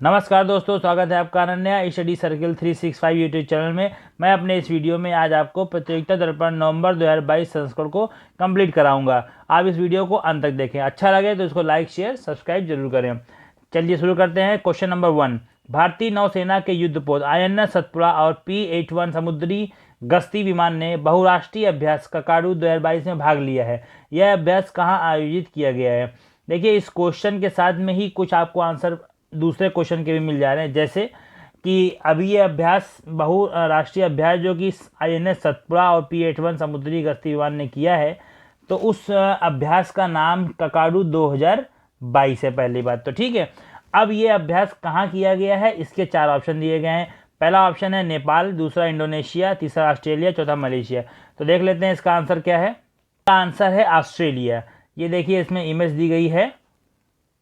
नमस्कार दोस्तों, स्वागत है आपका Ananya study circle 365 YouTube channel में। मैं अपने इस वीडियो में आज आपको प्रतियोगिता दर्पण नवंबर 2022 संस्करण को कंप्लीट कराऊंगा। आप इस वीडियो को अंत तक देखें, अच्छा लगे तो इसको लाइक शेयर सब्सक्राइब जरूर करें। चलिए शुरू करते हैं। क्वेश्चन नंबर 1, भारतीय नौसेना के युद्धपोत INS सतपुड़ा और P-81 समुद्री गश्ती विमान ने बहुराष्ट्रीय अभ्यास ककाडू 2022 में भाग लिया है। यह अभ्यास कहाँ आयोजित किया गया है? देखिए, इस क्वेश्चन के साथ में ही कुछ आपको आंसर दूसरे क्वेश्चन के भी मिल जा रहे हैं, जैसे कि अभी ये अभ्यास बहुराष्ट्रीय अभ्यास जो कि INS सतपुड़ा और P-81 समुद्री गश्ती विमान ने किया है, तो उस अभ्यास का नाम ककाडू 2022 है। पहली बात तो ठीक है। अब ये अभ्यास कहाँ किया गया है, इसके 4 ऑप्शन दिए गए हैं। पहला ऑप्शन है नेपाल, दूसरा इंडोनेशिया, तीसरा ऑस्ट्रेलिया, चौथा मलेशिया। तो देख लेते हैं इसका आंसर क्या है। इसका आंसर है ऑस्ट्रेलिया। ये देखिए, इसमें इमेज दी गई है,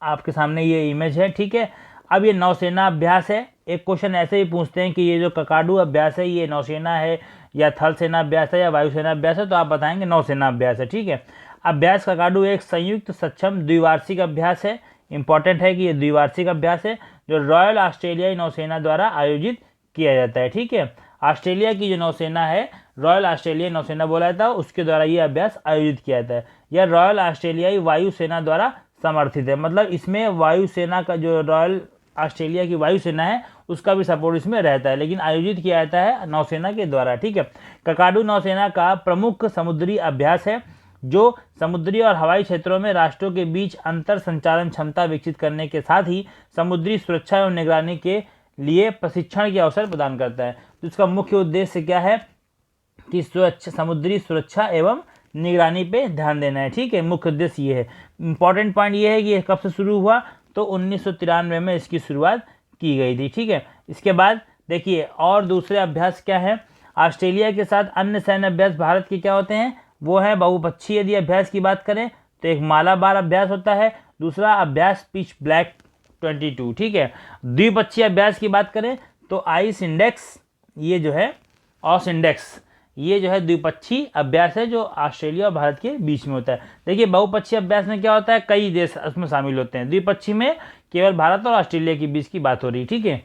आपके सामने ये इमेज है, ठीक है। अब ये नौसेना अभ्यास है। एक क्वेश्चन ऐसे ही पूछते हैं कि ये जो ककाडू अभ्यास है ये नौसेना है या थल सेना अभ्यास है या वायुसेना अभ्यास है, तो आप बताएंगे नौसेना अभ्यास है, ठीक है। अभ्यास ककाडू एक संयुक्त सक्षम द्विवार्षिक अभ्यास है। इंपॉर्टेंट है कि ये द्विवार्षिक अभ्यास है जो रॉयल ऑस्ट्रेलियाई नौसेना द्वारा आयोजित किया जाता है, ठीक है। ऑस्ट्रेलिया की जो नौसेना है, रॉयल ऑस्ट्रेलियाई नौसेना बोला जाता है, उसके द्वारा ये अभ्यास आयोजित किया जाता है। यह रॉयल ऑस्ट्रेलियाई वायुसेना द्वारा समर्थित है। मतलब इसमें वायुसेना का जो रॉयल ऑस्ट्रेलिया की वायुसेना है उसका भी सपोर्ट इसमें रहता है, लेकिन आयोजित किया जाता है नौसेना के द्वारा, ठीक है। ककाडू नौसेना का प्रमुख समुद्री अभ्यास है जो समुद्री और हवाई क्षेत्रों में राष्ट्रों के बीच अंतर संचालन क्षमता विकसित करने के साथ ही समुद्री सुरक्षा एवं निगरानी के लिए प्रशिक्षण के अवसर प्रदान करता है। तो इसका मुख्य उद्देश्य क्या है कि समुद्री सुरक्षा एवं निगरानी पे ध्यान देना है, ठीक है। मुख्य उद्देश्य ये है। इंपॉर्टेंट पॉइंट ये है कि ये कब से शुरू हुआ, तो 1993 में इसकी शुरुआत की गई थी, ठीक है। इसके बाद देखिए और दूसरे अभ्यास क्या है। ऑस्ट्रेलिया के साथ अन्य सैन्य अभ्यास भारत के क्या होते हैं, वो है बहुपक्षीय। यदि अभ्यास की बात करें तो एक मालाबार अभ्यास होता है, दूसरा अभ्यास पिच ब्लैक 22, ठीक है। द्विपक्षीय अभ्यास की बात करें तो आइस इंडेक्स, ये जो है ऑस इंडेक्स, ये जो है द्विपक्षीय अभ्यास है जो ऑस्ट्रेलिया और भारत के बीच में होता है। देखिए, बहुपक्षीय अभ्यास में क्या होता है, कई देश उसमें शामिल होते हैं। द्विपक्षीय में केवल भारत और ऑस्ट्रेलिया के बीच की बात हो रही है, ठीक है।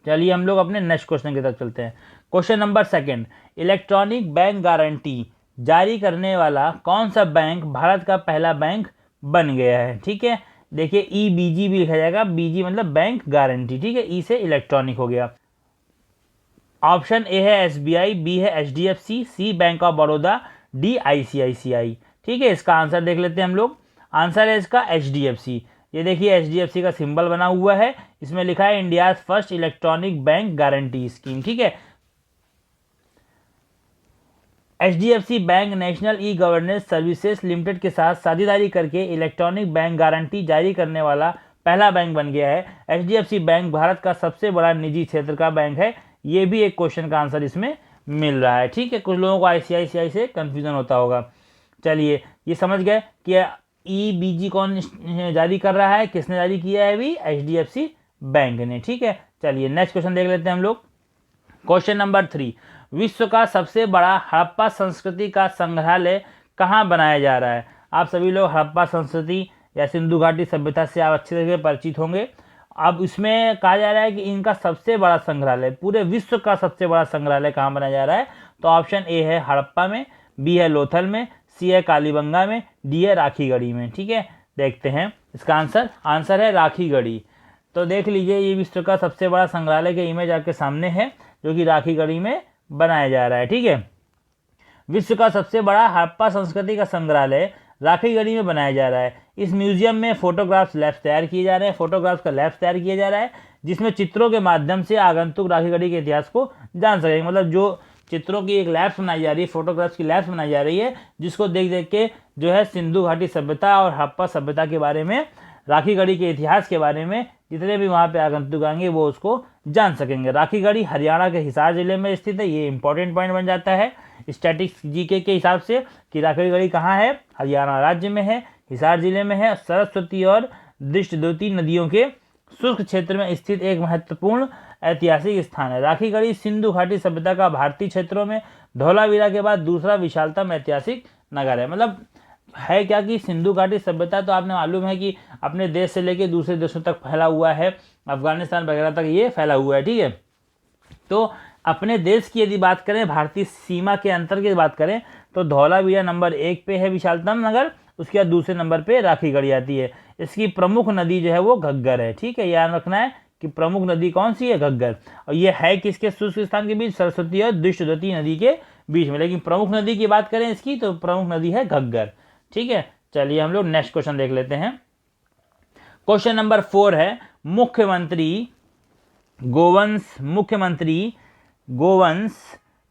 चलिए हम लोग अपने नेक्स्ट क्वेश्चन की तरफ चलते हैं। Question number 2, electronic bank guarantee जारी करने वाला कौन सा बैंक भारत का पहला बैंक बन गया है, ठीक है। देखिए EBG भी लिखा जाएगा, BG मतलब बैंक गारंटी, ठीक है। ई से इलेक्ट्रॉनिक हो गया। ऑप्शन ए है SBI, बी है HDFC, C bank of Baroda, D ICICI, ठीक है। इसका आंसर देख लेते हैं हम लोग। आंसर है इसका HDFC। ये देखिए HDFC का सिंबल बना हुआ है, इसमें लिखा है India first electronic bank guarantee scheme, ठीक है। HDFC bank national e governance services limited के साथ साझेदारी करके इलेक्ट्रॉनिक बैंक गारंटी जारी करने वाला पहला बैंक बन गया है। HDFC बैंक भारत का सबसे बड़ा निजी क्षेत्र का बैंक है। ये भी एक क्वेश्चन का आंसर इसमें मिल रहा है, ठीक है। कुछ लोगों को ICICI से कंफ्यूजन होता होगा। चलिए ये समझ गए कि EBG कौन जारी कर रहा है, किसने जारी किया है, भी HDFC बैंक ने, ठीक है। चलिए नेक्स्ट क्वेश्चन देख लेते हैं हम लोग। क्वेश्चन नंबर 3, विश्व का सबसे बड़ा हड़प्पा संस्कृति का संग्रहालय कहाँ बनाया जा रहा है? आप सभी लोग हड़प्पा संस्कृति या सिंधु घाटी सभ्यता से आप अच्छे से परिचित होंगे। अब इसमें कहा जा रहा है कि इनका सबसे बड़ा संग्रहालय, पूरे विश्व का सबसे बड़ा संग्रहालय कहाँ बनाया जा रहा है? तो ऑप्शन ए है हड़प्पा में, बी है लोथल में, सी है कालीबंगा में, डी है राखीगढ़ी में, ठीक है। देखते हैं इसका आंसर है राखीगढ़ी। तो देख लीजिए, ये विश्व का सबसे बड़ा संग्रहालय के इमेज आपके सामने है जो कि राखीगढ़ी में बनाया जा रहा है, ठीक है। विश्व का सबसे बड़ा हड़प्पा संस्कृति का संग्रहालय राखीगढ़ी में बनाया जा रहा है। इस म्यूजियम में फोटोग्राफ्स लैब्स तैयार किए जा रहे हैं, फोटोग्राफ्स का लैब्स तैयार किया जा रहा है, जिसमें चित्रों के माध्यम से आगंतुक राखीगढ़ी के इतिहास को जान सकेंगे। मतलब जो चित्रों की एक लैब्स बनाई जा रही है, फोटोग्राफ्स की लैब्स बनाई जा रही है, जिसको देख देख के जो है सिंधु घाटी सभ्यता और हड़प्पा सभ्यता के बारे में, राखीगढ़ी के इतिहास के बारे में जितने भी वहाँ पे आगंतुक आएंगे वो उसको जान सकेंगे। राखीगढ़ी हरियाणा के हिसार जिले में स्थित है। ये इंपॉर्टेंट पॉइंट बन जाता है स्टैटिक्स GK के हिसाब से कि राखीगढ़ी कहाँ है, हरियाणा राज्य में है, हिसार जिले में है। सरस्वती और दृष्टद्युति नदियों के शुष्क क्षेत्र में स्थित एक महत्वपूर्ण ऐतिहासिक स्थान है। राखीगढ़ी सिंधु घाटी सभ्यता का भारतीय क्षेत्रों में धौलावीरा के बाद दूसरा विशालतम ऐतिहासिक नगर है। मतलब है क्या कि सिंधु घाटी सभ्यता तो आपने मालूम है कि अपने देश से लेके दूसरे देशों तक फैला हुआ है, अफगानिस्तान वगैरह तक ये फैला हुआ है, ठीक है। तो अपने देश की यदि बात करें, भारतीय सीमा के अंतर की बात करें, तो धौलावीरा नंबर 1 पे है विशालतम नगर, उसके बाद दूसरे नंबर पे राखीगढ़ी आती है। इसकी प्रमुख नदी जो है वो घग्गर है, ठीक है, याद रखना है कि प्रमुख नदी कौन सी है, घग्गर। और ये है किसके शुष्क स्थान के बीच, सरस्वती और दुष्टवती नदी के बीच में। लेकिन प्रमुख नदी की बात करें इसकी, तो प्रमुख नदी है घग्गर, ठीक है। चलिए हम लोग नेक्स्ट क्वेश्चन देख लेते हैं। क्वेश्चन नंबर 4 है, मुख्यमंत्री गोवंश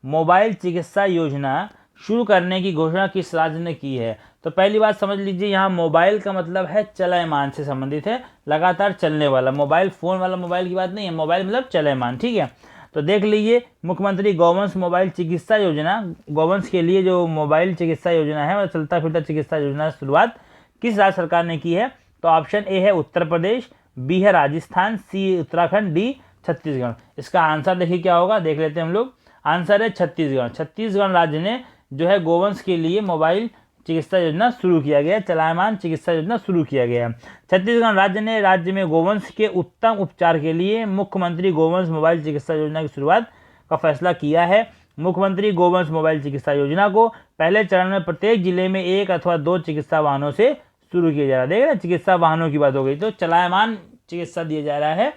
मोबाइल चिकित्सा योजना शुरू करने की घोषणा किस राज्य ने की है। तो पहली बात समझ लीजिए, यहाँ मोबाइल का मतलब है चलयमान से संबंधित है, लगातार चलने वाला मोबाइल, फोन वाला मोबाइल की बात नहीं है, मोबाइल मतलब चलयमान, ठीक है। तो देख लीजिए, मुख्यमंत्री गोवंश मोबाइल चिकित्सा योजना, गोवंश के लिए जो मोबाइल चिकित्सा योजना है, मतलब चलता फिरता चिकित्सा योजना शुरुआत किस राज्य सरकार ने की है। तो ऑप्शन ए है उत्तर प्रदेश, बी है राजस्थान, सी उत्तराखंड, डी छत्तीसगढ़। इसका आंसर देखिए क्या होगा, देख लेते हैं हम लोग। आंसर है छत्तीसगढ़। छत्तीसगढ़ राज्य ने जो है गोवंश के लिए मोबाइल चिकित्सा योजना शुरू किया गया, चलायमान चिकित्सा योजना शुरू किया गया। छत्तीसगढ़ राज्य ने राज्य में गोवंश के उत्तम उपचार के लिए मुख्यमंत्री गोवंश मोबाइल चिकित्सा योजना की शुरुआत का फैसला किया है। मुख्यमंत्री गोवंश मोबाइल चिकित्सा योजना को पहले चरण में प्रत्येक जिले में 1 अथवा 2 चिकित्सा वाहनों से शुरू किया जा रहा है। देख रहे हैं, चिकित्सा वाहनों की बात हो गई, तो चलायमान चिकित्सा दिया जा रहा है,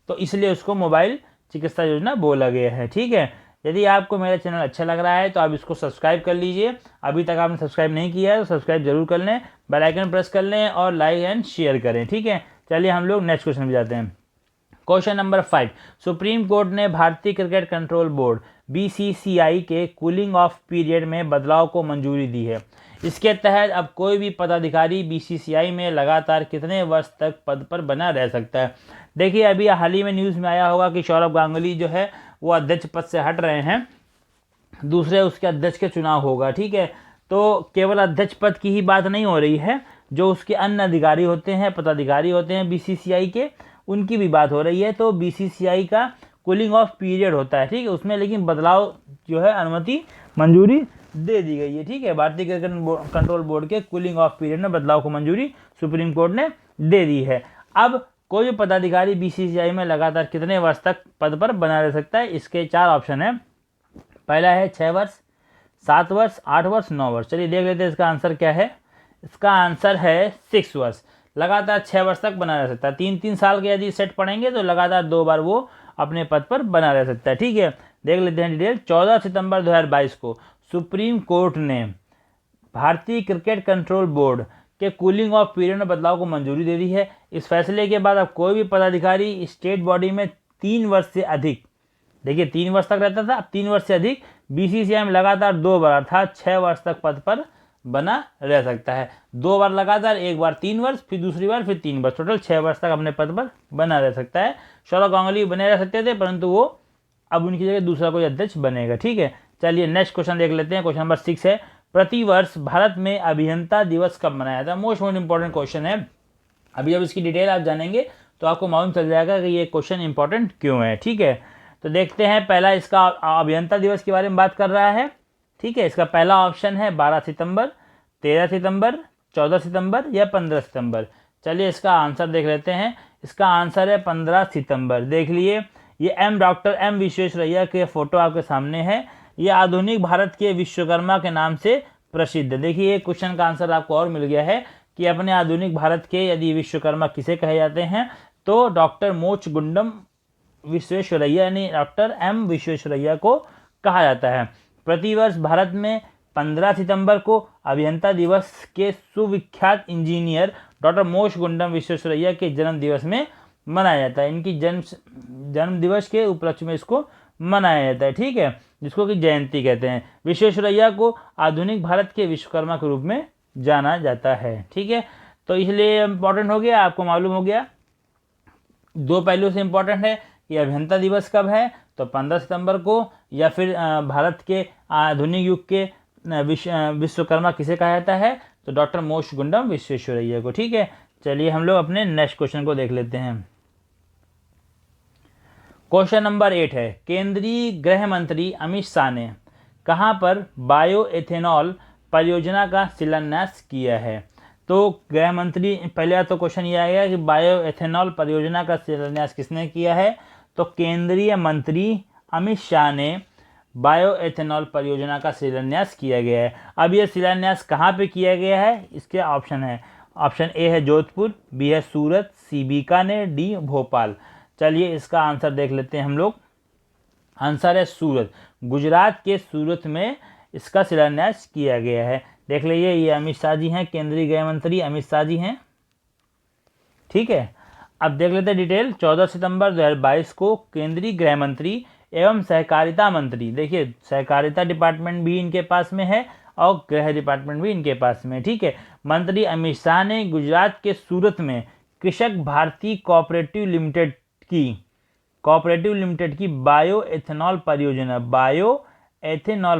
तो इसलिए उसको मोबाइल चिकित्सा योजना बोला गया है, ठीक है। यदि आपको मेरा चैनल अच्छा लग रहा है तो आप इसको सब्सक्राइब कर लीजिए। अभी तक आपने सब्सक्राइब नहीं किया है तो सब्सक्राइब जरूर कर लें, बेल आइकन प्रेस कर लें और लाइक एंड शेयर करें, ठीक है। चलिए हम लोग नेक्स्ट क्वेश्चन में जाते हैं। क्वेश्चन नंबर 5, सुप्रीम कोर्ट ने भारतीय क्रिकेट कंट्रोल बोर्ड BCCI के कूलिंग ऑफ पीरियड में बदलाव को मंजूरी दी है। इसके तहत अब कोई भी पदाधिकारी BCCI में लगातार कितने वर्ष तक पद पर बना रह सकता है। देखिए, अभी हाल ही में न्यूज़ में आया होगा कि सौरभ गांगुली जो है वो अध्यक्ष पद से हट रहे हैं, दूसरे उसके अध्यक्ष के चुनाव होगा, ठीक है। तो केवल अध्यक्ष पद की ही बात नहीं हो रही है, जो उसके अन्य अधिकारी होते हैं, पदाधिकारी होते हैं BCCI के, उनकी भी बात हो रही है। तो BCCI का कूलिंग ऑफ पीरियड होता है, ठीक है, उसमें लेकिन बदलाव जो है अनुमति मंजूरी दे दी गई है, ठीक है। भारतीय क्रिकेट कंट्रोल बोर्ड के कूलिंग ऑफ पीरियड में बदलाव को मंजूरी सुप्रीम कोर्ट ने दे दी है। अब कोई भी पदाधिकारी BCCI में लगातार कितने वर्ष तक पद पर बना रह सकता है, इसके 4 ऑप्शन है। पहला है 6 वर्ष, 7 वर्ष, 8 वर्ष, 9 वर्ष। चलिए देख लेते हैं इसका आंसर क्या है। इसका आंसर है 6 वर्ष, लगातार 6 वर्ष तक बना रह सकता है। 3-3 साल के यदि सेट पढ़ेंगे तो लगातार 2 बार वो अपने पद पर बना रह सकता है, ठीक है। देख लेते हैं डिटेल। 14 सितंबर 2022 को सुप्रीम कोर्ट ने भारतीय क्रिकेट कंट्रोल बोर्ड के कूलिंग ऑफ पीरियड में बदलाव को मंजूरी दे दी है। इस फैसले के बाद अब कोई भी पदाधिकारी स्टेट बॉडी में 3 वर्ष से अधिक, देखिए 3 वर्ष तक रहता था, अब 3 वर्ष से अधिक BCCI में लगातार 2 बार अर्थात 6 वर्ष तक पद पर बना रह सकता है। 2 बार लगातार, एक बार 3 वर्ष, फिर दूसरी बार फिर 3 वर्ष, टोटल 6 वर्ष तक अपने पद पर बना रह सकता है। सौरभ गांगुली बने रह सकते थे, परंतु वो अब उनकी जगह दूसरा कोई अध्यक्ष बनेगा, ठीक है। चलिए नेक्स्ट क्वेश्चन देख लेते हैं। क्वेश्चन नंबर 6 है, प्रतिवर्ष भारत में अभियंता दिवस कब मनाया जाता है। मोस्ट इंपॉर्टेंट क्वेश्चन है। अभी जब इसकी डिटेल आप जानेंगे तो आपको मालूम चल जाएगा कि ये क्वेश्चन इंपॉर्टेंट क्यों है, ठीक है। तो देखते हैं, पहला इसका अभियंता दिवस के बारे में बात कर रहा है, ठीक है। इसका पहला ऑप्शन है 12 सितंबर, 13 सितंबर, 14 सितंबर या 15 सितंबर। चलिए इसका आंसर देख लेते हैं। इसका आंसर है 15 सितंबर। देख लिए, ये डॉक्टर एम विश्वेश्वरैया के फोटो आपके सामने है। ये आधुनिक भारत के विश्वकर्मा के नाम से प्रसिद्ध है। देखिए, एक क्वेश्चन का आंसर आपको और मिल गया है कि अपने आधुनिक भारत के यदि विश्वकर्मा किसे कहे जाते हैं, तो डॉक्टर मोचगुंडम विश्वेश्वरैया यानी डॉक्टर एम विश्वेश्वरैया को कहा जाता है। प्रतिवर्ष भारत में 15 सितंबर को अभियंता दिवस के सुविख्यात इंजीनियर डॉक्टर मोचगुंडम विश्वेश्वरैया के जन्म दिवस में मनाया जाता है। इनकी जन्म दिवस के उपलक्ष्य में इसको मनाया जाता है, ठीक है, जिसको कि जयंती कहते हैं। विश्वेश्वरैया को आधुनिक भारत के विश्वकर्मा के रूप में जाना जाता है, ठीक है। तो इसलिए इम्पोर्टेंट हो गया, आपको मालूम हो गया। 2 पहलू से इम्पोर्टेंट है कि अभियंता दिवस कब है, तो 15 सितंबर को, या फिर भारत के आधुनिक युग के विश्वकर्मा किसे कहा जाता है, तो डॉक्टर मोचगुंडम विश्वेश्वरैया को, ठीक है। चलिए हम लोग अपने नेक्स्ट क्वेश्चन को देख लेते हैं। क्वेश्चन नंबर 8 है, केंद्रीय गृह मंत्री अमित शाह ने कहां पर बायो एथेनॉल परियोजना का शिलान्यास किया है? तो गृह मंत्री, पहले तो क्वेश्चन ये आएगा कि बायो एथेनॉल परियोजना का शिलान्यास किसने किया है? तो केंद्रीय मंत्री अमित शाह ने बायो एथेनॉल परियोजना का शिलान्यास किया गया है। अब यह शिलान्यास कहाँ पे किया गया है? इसके ऑप्शन है, ऑप्शन ए है जोधपुर, बी है सूरत, सी बीकानेर, डी भोपाल। चलिए इसका आंसर देख लेते हैं हम लोग। आंसर है सूरत। गुजरात के सूरत में इसका शिलान्यास किया गया है। देख लीजिए, ये अमित शाह जी हैं, केंद्रीय गृह मंत्री अमित शाह जी हैं। ठीक है, अब देख लेते हैं डिटेल। 14 सितंबर 2022 को केंद्रीय गृह मंत्री एवं सहकारिता मंत्री, देखिए सहकारिता डिपार्टमेंट भी इनके पास में है और गृह डिपार्टमेंट भी इनके पास में, ठीक है, मंत्री अमित शाह ने गुजरात के सूरत में कृषक भारती कोऑपरेटिव लिमिटेड की बायो एथेनॉल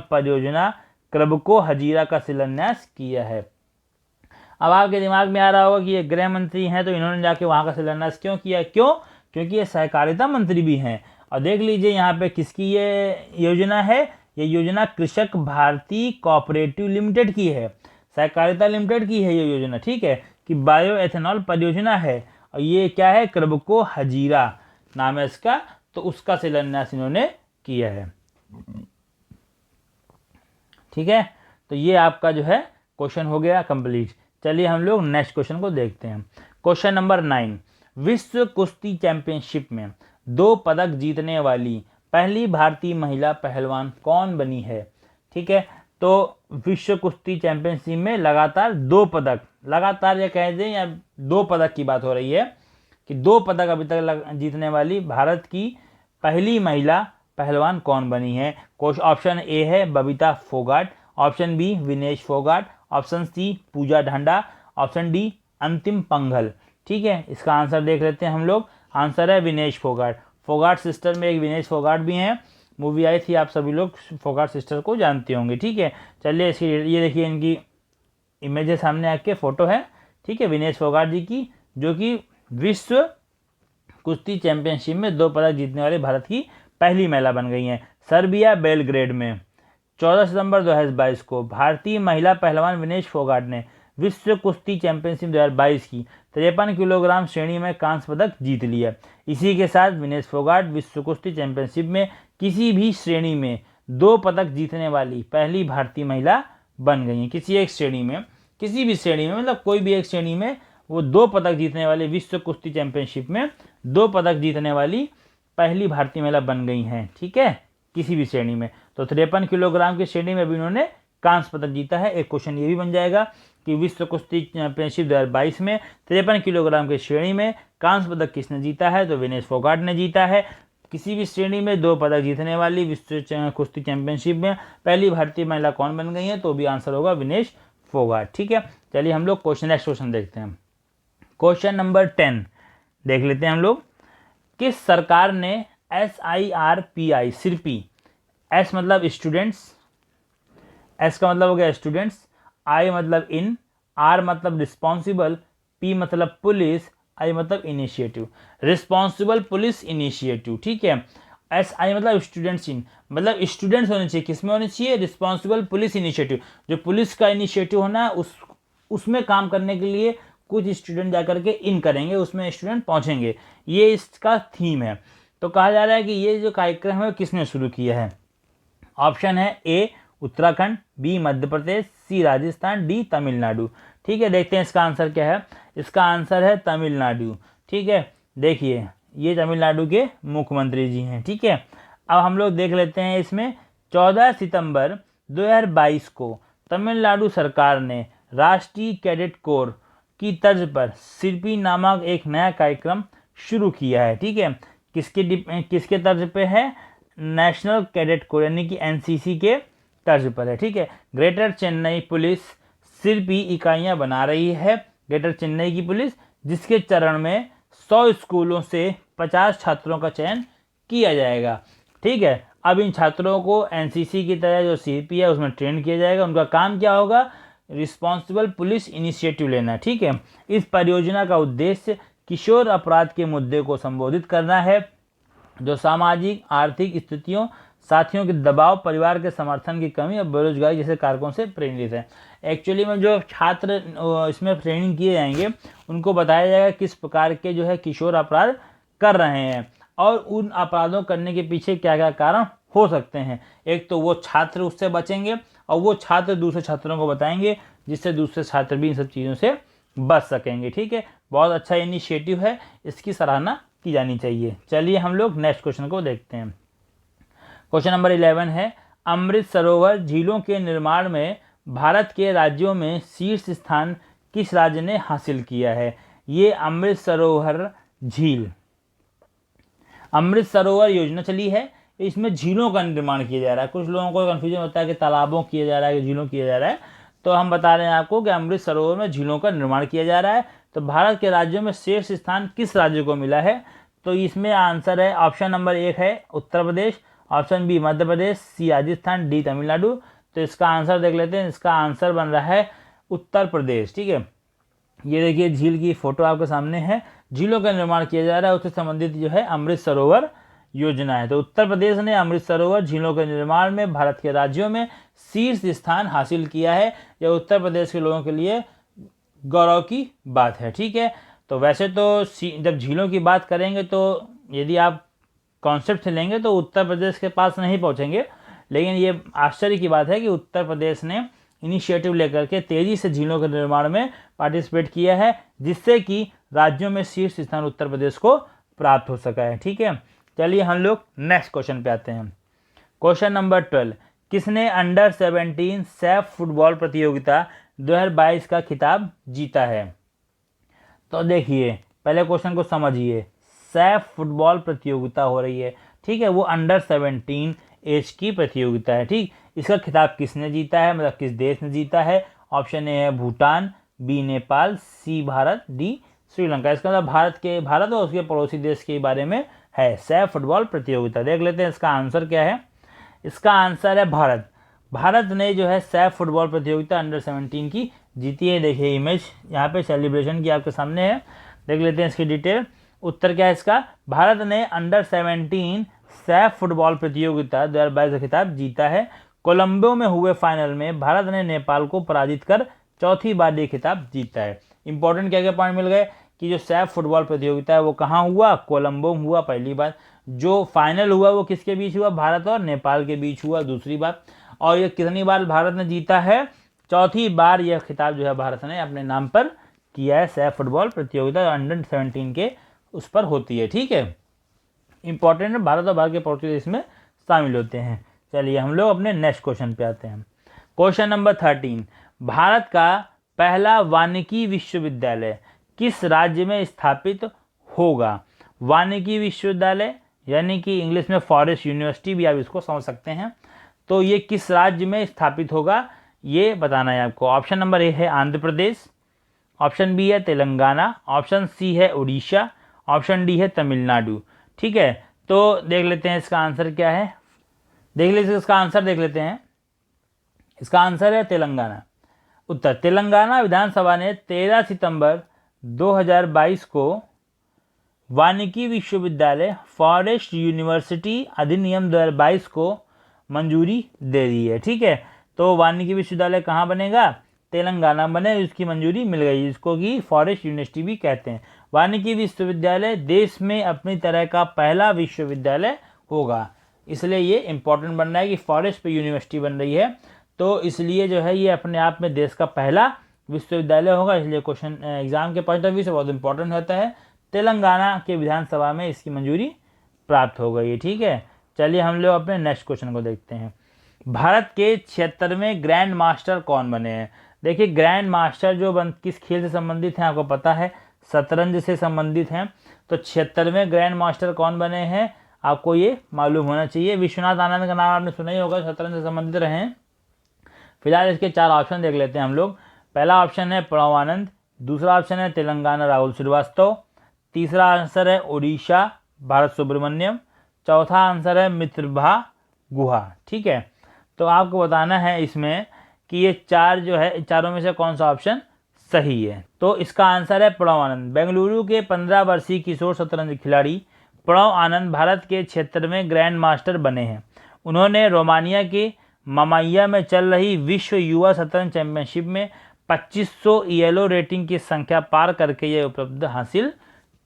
परियोजना क्रबको हजीरा का शिलान्यास किया है। अब आपके दिमाग में आ रहा होगा कि ये गृह मंत्री हैं तो इन्होंने जाके वहाँ का शिलान्यास क्यों किया? क्योंकि ये सहकारिता मंत्री भी हैं। और देख लीजिए यहाँ पे किसकी ये योजना है? ये योजना कृषक भारती कोऑपरेटिव लिमिटेड की है, सहकारिता लिमिटेड की है ये योजना, ठीक है, कि बायो एथेनॉल परियोजना है। और ये क्या है? क्रबको हजीरा नाम है इसका, तो उसका शिलान्यास इन्होंने किया है। ठीक है, तो ये आपका जो है क्वेश्चन हो गया कंप्लीट। चलिए हम लोग नेक्स्ट क्वेश्चन को देखते हैं। क्वेश्चन नंबर 9, विश्व कुश्ती चैंपियनशिप में 2 पदक जीतने वाली पहली भारतीय महिला पहलवान कौन बनी है? ठीक है, तो विश्व कुश्ती चैंपियनशिप में लगातार 2 पदक, लगातार या कह दें या 2 पदक की बात हो रही है कि 2 पदक अभी तक जीतने वाली भारत की पहली महिला पहलवान कौन बनी है? ऑप्शन ए है Babita Phogat, option B Vinesh Phogat, option C Pooja Dhanda, option D Antim Panghal. ठीक है, इसका आंसर देख लेते हैं हम लोग। आंसर है विनेश फोगाट। फोगाट सिस्टर में एक विनेश फोगाट भी हैं, मूवी आई थी, आप सभी लोग फोगाट सिस्टर को जानते होंगे। ठीक है, चलिए इसकी ये देखिए इनकी इमेज सामने आके फोटो है, ठीक है, विनेश फोगाट जी की, जो कि विश्व कुश्ती चैंपियनशिप में 2 पदक जीतने वाले भारत की पहली महिला बन गई हैं। सर्बिया बेलग्रेड में 14 सितंबर 2022 को भारतीय महिला पहलवान विनेश फोगाट ने विश्व कुश्ती चैंपियनशिप 2022 की 53 किलोग्राम श्रेणी में कांस्य पदक जीत लिया। इसी के साथ विनेश फोगाट विश्व कुश्ती चैंपियनशिप में किसी भी श्रेणी में 2 पदक जीतने वाली पहली भारतीय महिला बन गई हैं। किसी एक श्रेणी में, किसी भी श्रेणी में, मतलब कोई भी एक श्रेणी में वो 2 पदक जीतने वाली, विश्व कुश्ती चैंपियनशिप में 2 पदक जीतने वाली पहली भारतीय महिला बन गई हैं। ठीक है, किसी भी श्रेणी में। तो 53 किलोग्राम की श्रेणी में भी उन्होंने कांस्य पदक जीता है। एक क्वेश्चन ये भी बन जाएगा कि विश्व कुश्ती चैंपियनशिप 2022 में 53 किलोग्राम की श्रेणी में कांस्य पदक किसने जीता है? तो विनेश फोगाट ने जीता है। किसी भी श्रेणी में 2 पदक जीतने वाली विश्व कुश्ती चैंपियनशिप में पहली भारतीय महिला कौन बन गई है? तो भी आंसर होगा विनेश फोगाट। ठीक है, चलिए हम लोग नेक्स्ट क्वेश्चन देखते हैं। क्वेश्चन नंबर 10 देख लेते हैं हम लोग। किस सरकार ने SIRPI सिरपी, एस मतलब स्टूडेंट्स, एस का मतलब हो गया स्टूडेंट्स, आई मतलब इन, आर मतलब रिस्पॉन्सिबल, पी मतलब पुलिस, आई मतलब इनिशिएटिव, रिस्पॉन्सिबल पुलिस इनिशिएटिव। ठीक है, SI मतलब स्टूडेंट्स इन, मतलब स्टूडेंट्स होने चाहिए, किसमें होने चाहिए? रिस्पॉन्सिबल पुलिस इनिशिएटिव, जो पुलिस का इनिशिएटिव होना है उसमें काम करने के लिए कुछ स्टूडेंट जाकर के इन करेंगे, उसमें स्टूडेंट पहुंचेंगे, ये इसका थीम है। तो कहा जा रहा है कि ये जो कार्यक्रम है किसने शुरू किया है? ऑप्शन है ए उत्तराखंड, बी मध्य प्रदेश, सी राजस्थान, डी तमिलनाडु। ठीक है, देखते हैं इसका आंसर क्या है। इसका आंसर है तमिलनाडु। ठीक है, देखिए ये तमिलनाडु के मुख्यमंत्री जी हैं। ठीक है, अब हम लोग देख लेते हैं इसमें 14 सितंबर 2022 को तमिलनाडु सरकार ने राष्ट्रीय कैडेट कोर की तर्ज पर सिरपी नामक एक नया कार्यक्रम शुरू किया है। ठीक है, किसके तर्ज पे है? नेशनल कैडेट कोर यानी कि NCC के तर्ज पर है। ठीक है, ग्रेटर चेन्नई पुलिस सिरपी इकाइयां बना रही है, ग्रेटर चेन्नई की पुलिस, जिसके चरण में 100 स्कूलों से 50 छात्रों का चयन किया जाएगा। ठीक है, अब इन छात्रों को NCC की तरह जो सिरपी है उसमें ट्रेन किया जाएगा। उनका काम क्या होगा? रिस्पॉन्सिबल पुलिस इनिशिएटिव लेना। ठीक है, इस परियोजना का उद्देश्य किशोर अपराध के मुद्दे को संबोधित करना है, जो सामाजिक आर्थिक स्थितियों साथियों के दबाव, परिवार के समर्थन की कमी और बेरोजगारी जैसे कारकों से प्रेरित है। एक्चुअली में जो छात्र इसमें ट्रेनिंग किए जाएंगे उनको बताया जाएगा किस प्रकार के जो है किशोर अपराध कर रहे हैं और उन अपराधों करने के पीछे क्या क्या कारण हो सकते हैं। एक तो वो छात्र उससे बचेंगे और वो छात्र दूसरे छात्रों को बताएंगे, जिससे दूसरे छात्र भी इन सब चीज़ों से बच सकेंगे। ठीक है, बहुत अच्छा इनिशिएटिव है, इसकी सराहना की जानी चाहिए। चलिए हम लोग नेक्स्ट क्वेश्चन को देखते हैं। क्वेश्चन नंबर 11 है, अमृत सरोवर झीलों के निर्माण में भारत के राज्यों में शीर्ष स्थान किस राज्य ने हासिल किया है। ये अमृत सरोवर झील, अमृत सरोवर योजना चली है, इसमें झीलों का निर्माण किया जा रहा है। कुछ लोगों को कन्फ्यूजन होता है कि तालाबों किया जा रहा है कि झीलों किया जा रहा है, तो हम बता रहे हैं आपको कि अमृत सरोवर में झीलों का निर्माण किया जा रहा है। तो भारत के राज्यों में शीर्ष स्थान किस राज्य को मिला है, तो इसमें आंसर है ऑप्शन नंबर 1 है उत्तर प्रदेश, ऑप्शन बी मध्य प्रदेश, सी राजस्थान, डी तमिलनाडु। तो इसका आंसर देख लेते हैं, इसका आंसर बन रहा है उत्तर प्रदेश। ठीक है, ये देखिए झील की फोटो आपके सामने है, झीलों का निर्माण किया जा रहा है, उससे संबंधित जो है अमृत सरोवर योजना है। तो उत्तर प्रदेश ने अमृत सरोवर झीलों के निर्माण में भारत के राज्यों में शीर्ष स्थान हासिल किया है। यह उत्तर प्रदेश के लोगों के लिए गौरव की बात है। ठीक है, तो वैसे तो जब झीलों की बात करेंगे तो यदि आप कॉन्सेप्ट से लेंगे तो उत्तर प्रदेश के पास नहीं पहुंचेंगे, लेकिन ये आश्चर्य की बात है कि उत्तर प्रदेश ने इनिशिएटिव लेकर के तेजी से झीलों के निर्माण में पार्टिसिपेट किया है, जिससे कि राज्यों में शीर्ष स्थान उत्तर प्रदेश को प्राप्त हो सका है। ठीक है, चलिए हम लोग नेक्स्ट क्वेश्चन पे आते हैं। क्वेश्चन नंबर 12, किसने अंडर 17 सैफ फुटबॉल प्रतियोगिता 2022 का खिताब जीता है। तो देखिए पहले क्वेश्चन को समझिए, सैफ फुटबॉल प्रतियोगिता हो रही है। ठीक है, वो अंडर 17 एज की प्रतियोगिता है। ठीक, इसका खिताब किसने जीता है, मतलब किस देश ने जीता है। ऑप्शन ए है भूटान, बी नेपाल, सी भारत, डी श्रीलंका। इसका मतलब भारत और उसके पड़ोसी देश के बारे में है सैफ फुटबॉल प्रतियोगिता। देख लेते हैं इसका आंसर क्या है। इसका आंसर है भारत। भारत ने जो है सैफ फुटबॉल प्रतियोगिता अंडर 17 की जीती है। देखिए इमेज यहाँ पे सेलिब्रेशन की आपके सामने है, देख लेते हैं इसकी डिटेल। उत्तर क्या है इसका, भारत ने अंडर 17 सैफ फुटबॉल प्रतियोगिता 2022 का खिताब जीता है। कोलंबो में हुए फाइनल में भारत ने नेपाल को पराजित कर चौथी बार ये खिताब जीता है। इंपॉर्टेंट क्या क्या पॉइंट मिल गए कि जो सैफ फुटबॉल प्रतियोगिता है वो कहाँ हुआ, कोलंबो में हुआ पहली बार। जो फाइनल हुआ वो किसके बीच हुआ, भारत और नेपाल के बीच हुआ दूसरी बार। और ये कितनी बार भारत ने जीता है, चौथी बार यह खिताब जो है भारत ने अपने नाम पर किया है। सैफ फुटबॉल प्रतियोगिता अंडर 17 के उस पर होती है। ठीक है, इंपॉर्टेंट है, भारत और भारत के पड़ोसी देश में शामिल होते हैं। चलिए हम लोग अपने नेक्स्ट क्वेश्चन पे आते हैं। क्वेश्चन नंबर 13, भारत का पहला वानिकी विश्वविद्यालय किस राज्य में स्थापित होगा। वानिकी विश्वविद्यालय यानी कि इंग्लिश में फॉरेस्ट यूनिवर्सिटी भी आप इसको समझ सकते हैं। तो ये किस राज्य में स्थापित होगा ये बताना है आपको। ऑप्शन नंबर ए है आंध्र प्रदेश, ऑप्शन बी है तेलंगाना, ऑप्शन सी है उड़ीसा, ऑप्शन डी है तमिलनाडु। ठीक है, तो देख लेते हैं इसका आंसर क्या है। देख लेते हैं इसका आंसर, देख लेते हैं इसका आंसर है तेलंगाना। उत्तर, तेलंगाना विधानसभा ने 13 सितंबर 2022 को वानिकी विश्वविद्यालय फॉरेस्ट यूनिवर्सिटी अधिनियम 2022 को मंजूरी दे दी है। ठीक है, तो वानिकी विश्वविद्यालय कहाँ बनेगा, तेलंगाना बने, इसकी मंजूरी मिल गई, जिसको कि फॉरेस्ट यूनिवर्सिटी भी कहते हैं। वानिकी विश्वविद्यालय देश में अपनी तरह का पहला विश्वविद्यालय होगा, इसलिए ये इंपॉर्टेंट बन रहा है कि फॉरेस्ट पे यूनिवर्सिटी बन रही है, तो इसलिए जो है ये अपने आप में देश का पहला विश्वविद्यालय होगा। इसलिए क्वेश्चन एग्जाम के पॉइंट ऑफ व्यू से बहुत इंपॉर्टेंट होता है। तेलंगाना के विधानसभा में इसकी मंजूरी प्राप्त हो गई है। ठीक है, चलिए हम लोग अपने नेक्स्ट क्वेश्चन को देखते हैं। भारत के 76वें ग्रैंड मास्टर कौन बने हैं। देखिए ग्रैंड मास्टर जो किस खेल से संबंधित हैं आपको पता है, शतरंज से संबंधित हैं। तो 76वें ग्रैंड मास्टर कौन बने हैं आपको ये मालूम होना चाहिए। विश्वनाथ आनंद का नाम आपने सुना ही होगा, शतरंज से संबंधित रहे हैं। फिलहाल इसके 4 ऑप्शन देख लेते हैं हम लोग। पहला ऑप्शन है प्रणव आनंद, दूसरा ऑप्शन है तेलंगाना राहुल श्रीवास्तव, तीसरा आंसर है उड़ीसा भारत सुब्रमण्यम, चौथा आंसर है मित्रभा गुहा। ठीक है, तो आपको बताना है इसमें कि ये 4 जो है, चारों में से कौन सा ऑप्शन सही है। तो इसका आंसर है प्रणव आनंद। बेंगलुरु के 15 वर्षीय किशोर शतरंज खिलाड़ी प्रणव आनंद भारत के 76वें ग्रैंड मास्टर बने हैं। उन्होंने रोमानिया के ममाइया में चल रही विश्व युवा शतरंज चैंपियनशिप में 2500 ईएलओ रेटिंग की संख्या पार करके ये उपलब्धि हासिल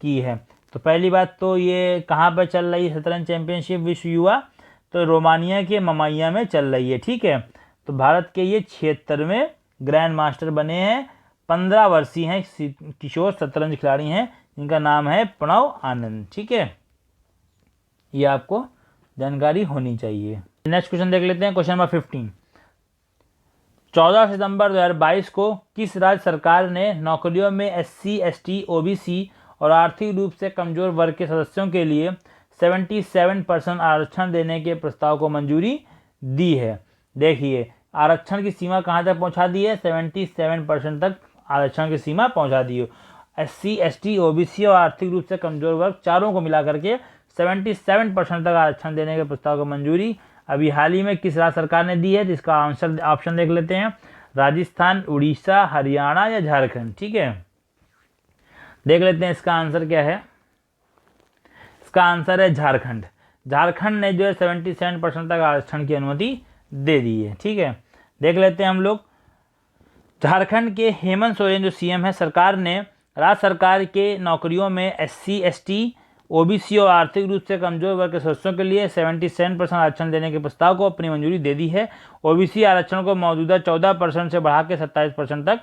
की है। तो पहली बात तो ये कहाँ पर चल रही है शतरंज चैंपियनशिप विश्व युवा, तो रोमानिया के ममाइया में चल रही है। ठीक है, तो भारत के ये 76वें ग्रैंड मास्टर बने हैं। 15 वर्षीय हैं किशोर शतरंज खिलाड़ी हैं जिनका नाम है प्रणव आनंद। ठीक है, ये आपको जानकारी होनी चाहिए। नेक्स्ट क्वेश्चन देख लेते हैं, क्वेश्चन नंबर 15। 14 सितंबर 2022 को किस राज्य सरकार ने नौकरियों में SC, ST, OBC और आर्थिक रूप से कमजोर वर्ग के सदस्यों के लिए 77% आरक्षण देने के प्रस्ताव को मंजूरी दी है? देखिए, आरक्षण की सीमा कहाँ तक पहुँचा दी है? 77% तक आरक्षण की सीमा पहुँचा दी हो। SC, ST, OBC और आर्थिक रूप से कमजोर वर्ग चारों को मिला करके 77% तक आरक्षण देने के प्रस्ताव को मंजूरी अभी हाल ही में किस राज्य सरकार ने दी है? जिसका आंसर ऑप्शन देख लेते हैं, राजस्थान, उड़ीसा, हरियाणा या झारखंड। ठीक है, देख लेते हैं इसका आंसर क्या है। इसका आंसर है झारखंड। झारखंड ने जो है 77% तक आरक्षण की अनुमति दे दी है। ठीक है, देख लेते हैं हम लोग। झारखंड के हेमंत सोरेन जो CM है, सरकार ने राज्य सरकार के नौकरियों में SC, ST, OBC और आर्थिक रूप से कमजोर वर्ग के सदस्यों के लिए 77% आरक्षण देने के प्रस्ताव को अपनी मंजूरी दे दी है। OBC आरक्षण को मौजूदा 14% से बढ़ा के 27% तक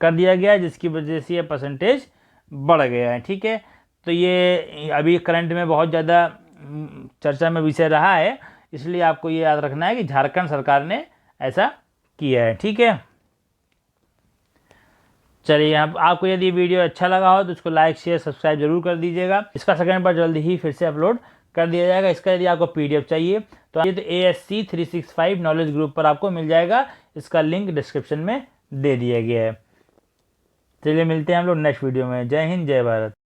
कर दिया गया है, जिसकी वजह से ये परसेंटेज बढ़ गया है। ठीक है, तो ये अभी करंट में बहुत ज़्यादा चर्चा में विषय रहा है, इसलिए आपको ये याद रखना है कि झारखंड सरकार ने ऐसा किया है। ठीक है, चलिए, आपको यदि वीडियो अच्छा लगा हो तो उसको लाइक, शेयर, सब्सक्राइब जरूर कर दीजिएगा। इसका सेकंड पार्ट जल्दी ही फिर से अपलोड कर दिया जाएगा। इसका यदि आपको PDF चाहिए तो ये तो ASC 365 नॉलेज ग्रुप पर आपको मिल जाएगा। इसका लिंक डिस्क्रिप्शन में दे दिया गया है। चलिए, मिलते हैं हम लोग नेक्स्ट वीडियो में। जय हिंद, जय भारत।